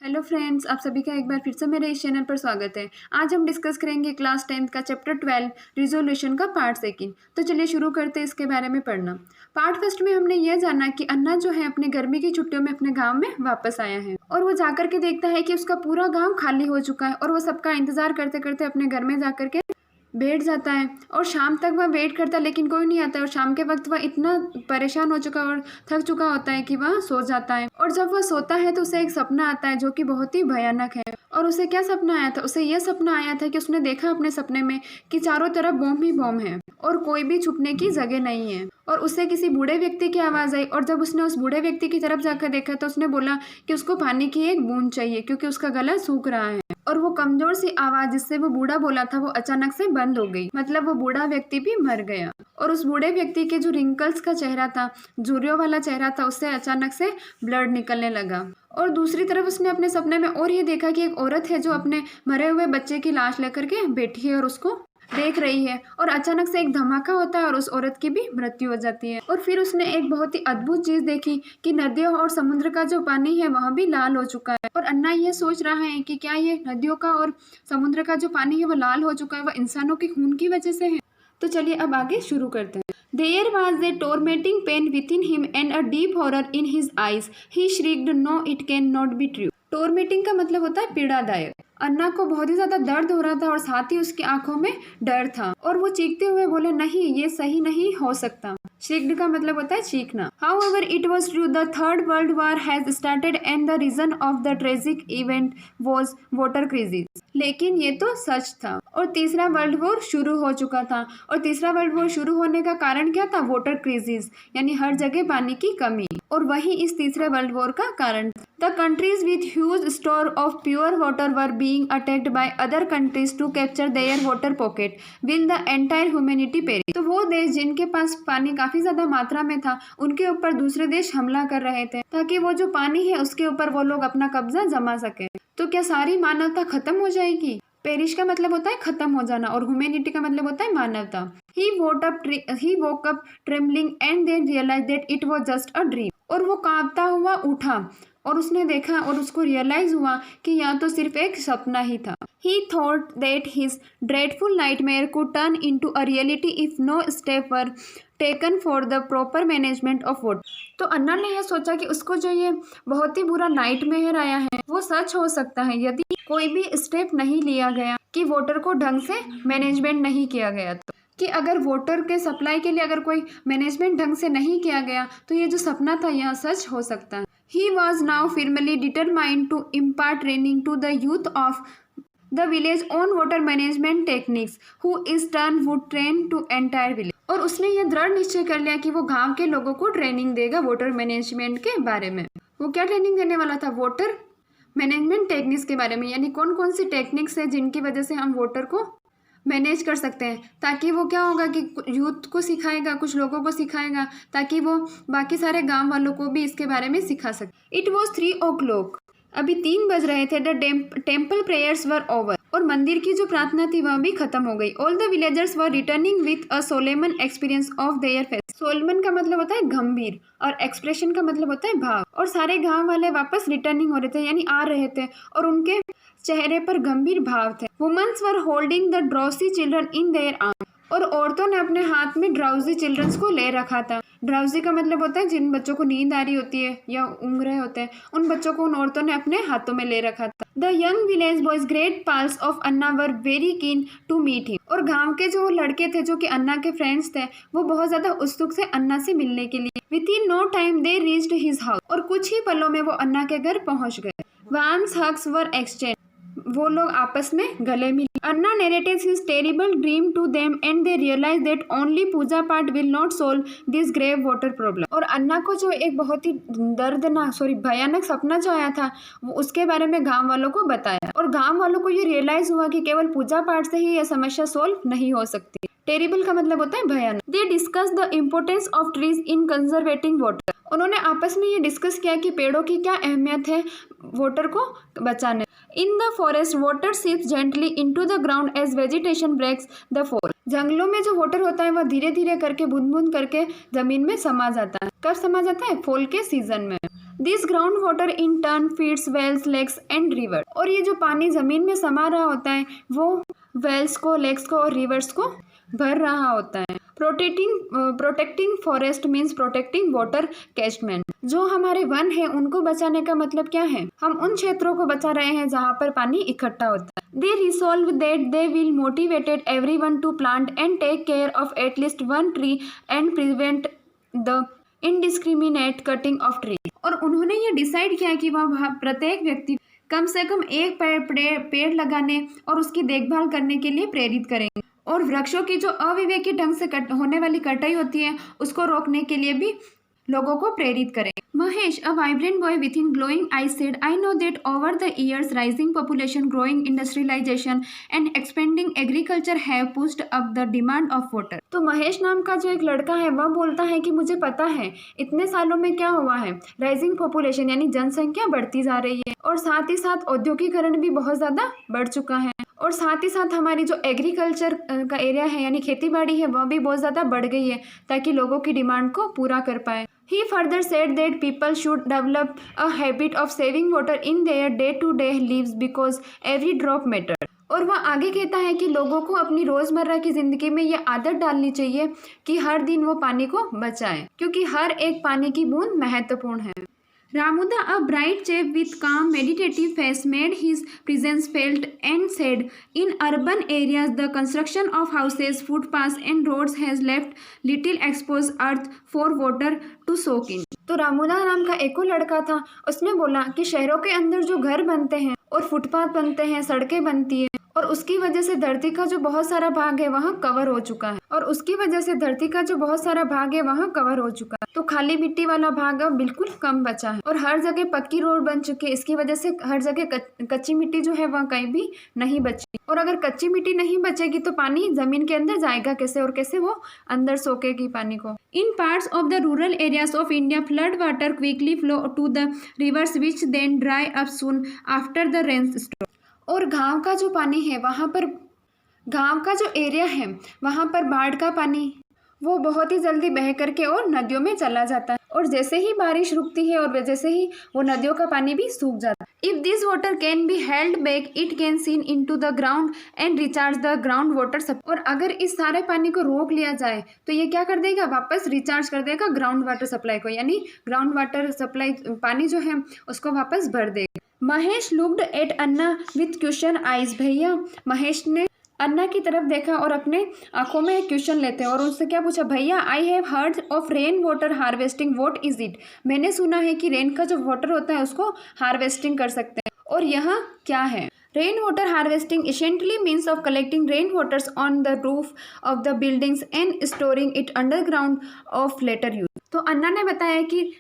Hello friends, आप सभी का एक बार फिर से मेरे इस चैनल पर स्वागत है। आज हम डिस्कस करेंगे क्लास 10th का चैप्टर 12 रिजोल्यूशन का पार्ट सेकंड। तो चलिए शुरू करते हैं इसके बारे में पढ़ना। पार्ट फर्स्ट में हमने यह जाना कि अन्ना जो है अपने गर्मी की छुट्टियों में अपने गाँव में वापस आया है और वो जाकर के देखता है कि उसका पूरा गाँव खाली हो चुका है और वो सबका इंतजार करते करते अपने घर में जाकर के बैठ जाता है और शाम तक वह वेट करता है लेकिन कोई नहीं आता है और शाम के वक्त वह इतना परेशान हो चुका और थक चुका होता है कि वह सो जाता है। और जब वह सोता है तो उसे एक सपना आता है जो कि बहुत ही भयानक है। और उसे क्या सपना आया था? उसे यह सपना आया था कि उसने देखा अपने सपने में कि चारों तरफ बम ही बम है और कोई भी छुपने की जगह नहीं है। और उसे किसी बूढ़े व्यक्ति की आवाज़ आई और जब उसने उस बूढ़े व्यक्ति की तरफ जाकर देखा तो उसने बोला कि उसको पानी की एक बूंद चाहिए क्योंकि उसका गला सूख रहा है। और वो कमजोर सी आवाज़ जिससे वो बूढ़ा बोला था वो अचानक से बंद हो गई, मतलब वो बूढ़ा व्यक्ति भी मर गया। और उस बूढ़े व्यक्ति के जो रिंकल्स का चेहरा था, झुर्रियों वाला चेहरा था, उससे अचानक से ब्लड निकलने लगा। और दूसरी तरफ उसने अपने सपने में और ये देखा कि एक औरत है जो अपने मरे हुए बच्चे की लाश लेकर के बैठी है और उसको देख रही है। और अचानक से एक धमाका होता है और उस औरत की भी मृत्यु हो जाती है। और फिर उसने एक बहुत ही अद्भुत चीज देखी कि नदियों और समुद्र का जो पानी है वह भी लाल हो चुका है। और अन्ना ये सोच रहा है कि क्या ये नदियों का और समुद्र का जो पानी है वो लाल हो चुका है वह इंसानों के खून की वजह से है। तो चलिए अब आगे शुरू करते हैं। There was a tormenting pain within him and a deep horror in his eyes. He shrieked, "No, it cannot be true." टोरमेटिंग का मतलब होता है पीड़ादायक। अन्ना को बहुत ही ज्यादा दर्द हो रहा था और साथ ही उसकी आंखों में डर था और वो चीखते हुए बोले, नहीं, ये सही नहीं हो सकता। श्रीक्ड का मतलब होता है चीखना। However, it was true. The Third World War has started and the reason of the tragic event was water crisis. लेकिन ये तो सच था और तीसरा वर्ल्ड वॉर शुरू हो चुका था। और तीसरा वर्ल्ड वॉर शुरू होने का कारण क्या था? वाटर क्राइसिस, यानी हर जगह पानी की कमी। और वही इस तीसरे वर्ल्ड वॉर का कारण। The countries with huge store of pure water were being attacked by other countries to capture their water pocket. Will the entire humanity perish? तो वो देश जिनके पास पानी काफी ज्यादा मात्रा में था उनके ऊपर दूसरे देश हमला कर रहे थे ताकि वो जो पानी है उसके ऊपर वो लोग अपना कब्जा जमा सके। तो क्या सारी मानवता खत्म हो जाएगी? पेरिश का मतलब होता है खत्म हो जाना और ह्यूमैनिटी का मतलब होता है मानवता। He woke up trembling and then realized that it was just a dream. और वो कांपता हुआ उठा और उसने देखा और उसको रियलाइज हुआ कि यह तो सिर्फ एक सपना ही था। He thought that his dreadful nightmare could turn into a reality if no step were taken for the proper management of water. तो अन्ना ने यह सोचा कि उसको जो ये बहुत ही बुरा नाइटमेयर आया है वो सच हो सकता है यदि कोई भी स्टेप नहीं लिया गया कि वाटर को ढंग से मैनेजमेंट नहीं किया गया। तो कि अगर वाटर के सप्लाई के लिए अगर कोई मैनेजमेंट ढंग से नहीं किया गया तो ये जो सपना था यह सच हो सकता है। He was now firmly determined to impart training to the youth of the village on water management techniques, who in turn would train to entire village. और उसने ये दृढ़ निश्चय कर लिया कि वो गांव के लोगों को ट्रेनिंग देगा वाटर मैनेजमेंट के बारे में। वो क्या ट्रेनिंग देने वाला था? वाटर मैनेजमेंट टेक्निक्स के बारे में, यानी कौन कौन सी टेक्निक्स है जिनकी वजह से हम वाटर को मैनेज कर सकते हैं। ताकि वो क्या होगा कि यूथ को सिखाएगा, कुछ लोगों को सिखाएगा ताकि वो बाकी सारे गांव वालों को भी इसके बारे में सिखा सके। इट वॉज 3 o'clock, अभी 3 बज रहे थे। The temple prayers were over, और मंदिर की जो प्रार्थना थी वह भी खत्म हो गई। All the villagers were returning with a solemn experience of their face. Solemn का मतलब होता है गंभीर और एक्सप्रेशन का मतलब होता है भाव। और सारे गांव वाले वापस रिटर्निंग हो रहे थे, यानी आ रहे थे और उनके चेहरे पर गंभीर भाव थे। Womens were holding the drowsy children in their arm, और औरतों ने अपने हाथ में ड्राउजी चिल्ड्रंस को ले रखा था। ड्राउजी का मतलब होता है जिन बच्चों को नींद आ रही होती है या ऊँघ रहे होते हैं, उन बच्चों को उन औरतों ने अपने हाथों में ले रखा था। The young village boys great pals of Anna were very keen to meet him, और गांव के जो लड़के थे जो कि अन्ना के फ्रेंड्स थे वो बहुत ज्यादा उत्सुक से अन्ना से मिलने के लिए। Within no time they reached his house, और कुछ ही पलों में वो अन्ना के घर पहुंच गए। वार्म्स हग्स वर एक्सचेंज, वो लोग आपस में गले मिले। अन्ना narrates his terrible dream to them and they realize that only पूजा पाठ will not solve this grave water problem. और अन्ना को जो एक बहुत ही भयानक सपना जो आया था वो उसके बारे में गांव वालों को बताया और गांव वालों को ये रियलाइज हुआ कि केवल पूजा पाठ से ही यह समस्या सोल्व नहीं हो सकती। टेरिबल का मतलब होता है भयानक। They discuss the importance of trees in conserving water, उन्होंने आपस में ये डिस्कस किया कि पेड़ों की क्या अहमियत है वाटर को बचाने। In the forest water seeps gently into the ground as vegetation breaks the forest, जंगलों में जो वाटर होता है वह धीरे धीरे करके बूंद बूंद करके जमीन में समा जाता है। कब समा जाता है? फॉल के सीजन में। This ground water in turn feeds wells, lakes and river. और ये जो पानी ज़मीन में समा रहा होता है वो वेल्स को, लेक्स को और रिवर्स को भर रहा होता है। Protecting forest means protecting water catchment. जो हमारे वन है उनको बचाने का मतलब क्या है? हम उन क्षेत्रों को बचा रहे हैं जहाँ पर पानी इकट्ठा होता है। They resolve that they will motivated everyone to plant and take care of at least one tree and prevent the indiscriminate cutting of tree. और उन्होंने ये डिसाइड किया कि वह प्रत्येक व्यक्ति कम से कम एक पेड़ लगाने और उसकी देखभाल करने के लिए प्रेरित करेंगे, और वृक्षों की जो अविवेकी ढंग से होने वाली कटाई होती है उसको रोकने के लिए भी लोगों को प्रेरित करें। Mahesh, a vibrant boy with glowing eyes, said, I know that over the years, rising population, growing industrialization and expanding agriculture have pushed up the demand of water. तो महेश नाम का जो एक लड़का है वह बोलता है कि मुझे पता है इतने सालों में क्या हुआ है, राइजिंग पॉपुलेशन यानी जनसंख्या बढ़ती जा रही है, और साथ ही साथ औद्योगिकरण भी बहुत ज़्यादा बढ़ चुका है, और साथ ही साथ हमारी जो एग्रीकल्चर का एरिया है यानी खेती बाड़ी है वह भी बहुत ज़्यादा बढ़ गई है ताकि लोगों की डिमांड को पूरा कर पाए। He further said that people should develop a habit of saving water in their day-to-day lives because every drop matters. और वह आगे कहता है कि लोगों को अपनी रोज़मर्रा की ज़िंदगी में ये आदत डालनी चाहिए कि हर दिन वो पानी को बचाएं, क्योंकि हर एक पानी की बूंद महत्वपूर्ण है। Ramuda, a bright chap with calm, meditative face, made his presence felt and said, in urban areas, the construction of houses, footpaths and roads has left little exposed earth for water to soak in. तो रामुदा नाम का एक और लड़का था, उसने बोला कि शहरों के अंदर जो घर बनते हैं और फुटपाथ बनते हैं, सड़कें बनती है, और उसकी वजह से धरती का जो बहुत सारा भाग है वहाँ कवर हो चुका है, तो खाली मिट्टी वाला भाग अब बिल्कुल कम बचा है, और हर जगह पक्की रोड बन चुकी है। इसकी वजह से हर जगह कच्ची मिट्टी जो है वह कहीं भी नहीं बची, और अगर कच्ची मिट्टी नहीं बचेगी तो पानी जमीन के अंदर जाएगा कैसे, और कैसे वो अंदर सोखेगी पानी को। In parts of the rural areas of India flood water quickly flow to the rivers which then dry up soon after the rain stop. और गांव का जो पानी है वहाँ पर, गांव का जो एरिया है वहाँ पर बाढ़ का पानी वो बहुत ही जल्दी बह करके और नदियों में चला जाता है, और जैसे ही बारिश रुकती है और जैसे ही वो नदियों का पानी भी सूख जाता है। If this water can be held back it can seen into the ground and recharge the ground water supply. और अगर इस सारे पानी को रोक लिया जाए तो ये क्या कर देगा, वापस रिचार्ज कर देगा ग्राउंड वाटर सप्लाई को, यानी ग्राउंड वाटर सप्लाई पानी जो है उसको वापस भर देगा। Mahesh looked at Anna with question eyes. भैया, महेश ने अन्ना की तरफ देखा और अपने आंखों में एक क्वेश्चन लेते हैं और उनसे क्या पूछा, भैया I have heard of rain water harvesting, what is it. मैंने सुना है कि रेन का जो वाटर होता है उसको हार्वेस्टिंग कर सकते हैं, और यहाँ क्या है। Rain water harvesting essentially means of collecting rain waters on the roof of the buildings and storing it underground of later use। तो अन्ना ने बताया कि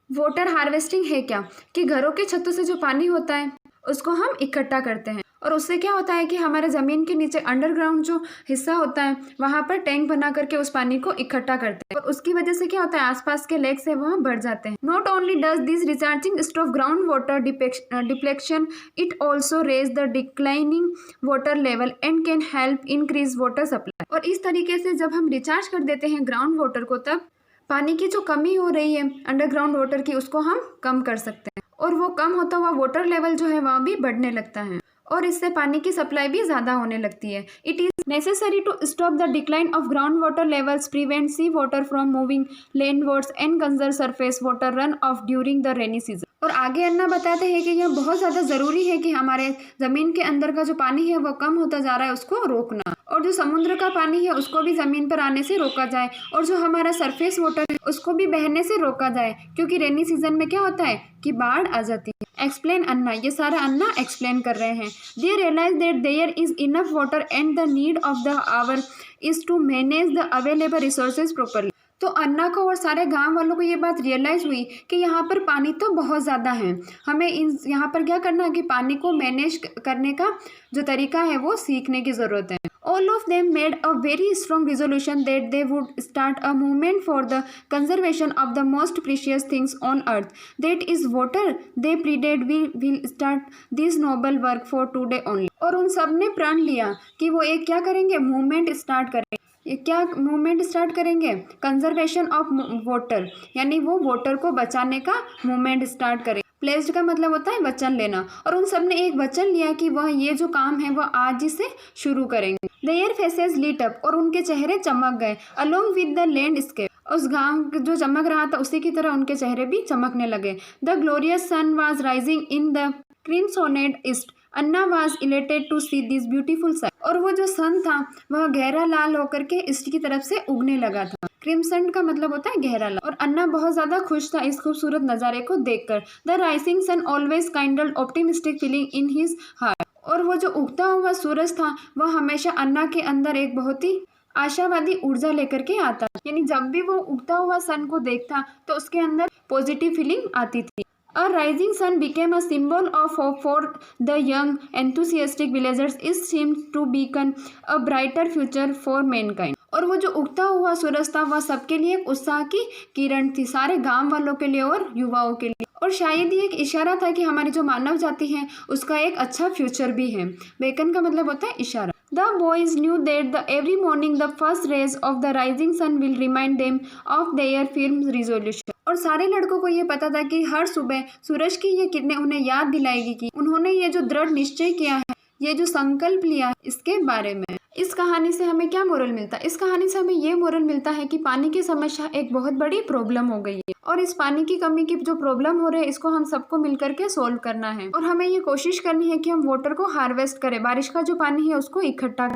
वाटर हार्वेस्टिंग है क्या, कि घरों के छतों से जो पानी होता है उसको हम इकट्ठा करते हैं, और उससे क्या होता है कि हमारे ज़मीन के नीचे अंडरग्राउंड जो हिस्सा होता है वहाँ पर टैंक बना करके उस पानी को इकट्ठा करते हैं, और उसकी वजह से क्या होता है आसपास के लेक्स है वहाँ बढ़ जाते हैं। Not only does this recharging stop ground water depletion, it also raise the declining water level and can help increase water supply. और इस तरीके से जब हम रिचार्ज कर देते हैं ग्राउंड वाटर को, तब पानी की जो कमी हो रही है अंडरग्राउंड वाटर की उसको हम कम कर सकते हैं, और वो कम होता हुआ वाटर लेवल जो है वहाँ भी बढ़ने लगता है, और इससे पानी की सप्लाई भी ज़्यादा होने लगती है। It is necessary to stop the decline of ground water levels, prevent sea water from moving landwards and conserve surface water run off during the rainy season. और आगे अन्ना बताते हैं कि यह बहुत ज़्यादा ज़रूरी है कि हमारे ज़मीन के अंदर का जो पानी है वो कम होता जा रहा है उसको रोकना, और जो समुद्र का पानी है उसको भी ज़मीन पर आने से रोका जाए, और जो हमारा सरफेस वाटर है उसको भी बहने से रोका जाए, क्योंकि रेनी सीजन में क्या होता है कि बाढ़ आ जाती है। एक्सप्लेन अन्ना, ये सारा अन्ना एक्सप्लेन कर रहे हैं। They realize that there is enough water and the need of the hour is to manage the available resources properly. तो अन्ना को और सारे गांव वालों को ये बात रियलाइज़ हुई कि यहाँ पर पानी तो बहुत ज़्यादा है, हमें यहाँ पर क्या करना है कि पानी को मैनेज करने का जो तरीका है वो सीखने की ज़रूरत है। All of them made a very strong resolution that they would start a movement for the conservation of the most precious things on earth, that is water. They pleaded, we will start this noble work for today only। और उन सब ने प्रण लिया कि वो एक क्या करेंगे, मूवमेंट स्टार्ट करेंगे ये क्या मूवमेंट स्टार्ट करेंगे? कंजर्वेशन ऑफ वाटर, यानी वो वाटर को बचाने का मूवमेंट स्टार्ट करेंगे। प्लेस्ड का मतलब होता है वचन लेना, और उन सब ने एक वचन लिया कि वह ये जो काम है वह आज ही से शुरू करेंगे। देयर फेसेस लीट अप, और उनके चेहरे चमक गए। अलोंग विद द लैंडस्केप, उस गांव जो चमक रहा था उसी की तरह उनके चेहरे भी चमकने लगे। The glorious sun was rising in the crimsoned east, Anna was elated to see this beautiful sight, और वो जो सन था वह गहरा लाल होकर के ईस्ट की तरफ से उगने लगा था। क्रिम्सन का मतलब होता है गहरा लाल, और अन्ना बहुत ज्यादा खुश था इस खूबसूरत नजारे को देखकर। The rising sun always kindle optimistic feeling in his heart, और वो जो उगता हुआ सूरज था वह हमेशा अन्ना के अंदर एक बहुत ही आशावादी ऊर्जा लेकर के आता, यानी जब भी वो उगता हुआ सन को देखता तो उसके अंदर पॉजिटिव फीलिंग आती थी। A rising sun became a symbol of hope for the young, enthusiastic villagers. It seemed to beacon a brighter future for mankind. और वो जो उगता हुआ सूरज था वह सबके लिए एक उत्साह की किरण थी, सारे गांव वालों के लिए और युवाओं के लिए, और शायद ये एक इशारा था कि हमारी जो मानव जाति है उसका एक अच्छा फ्यूचर भी है। बेकन का मतलब होता है इशारा। The boys knew that every morning the first rays of the rising sun will remind them of their firm resolution. और सारे लड़कों को ये पता था कि हर सुबह सूरज की ये किरणें उन्हें याद दिलाएगी कि उन्होंने ये जो दृढ़ निश्चय किया है, ये जो संकल्प लिया है इसके बारे में। इस कहानी से हमें क्या मोरल मिलता है? इस कहानी से हमें ये मोरल मिलता है कि पानी की समस्या एक बहुत बड़ी प्रॉब्लम हो गई है, और इस पानी की कमी की जो प्रॉब्लम हो रही है इसको हम सबको मिलकर के सोल्व करना है, और हमें ये कोशिश करनी है कि हम वाटर को हार्वेस्ट करें, बारिश का जो पानी है उसको इकट्ठा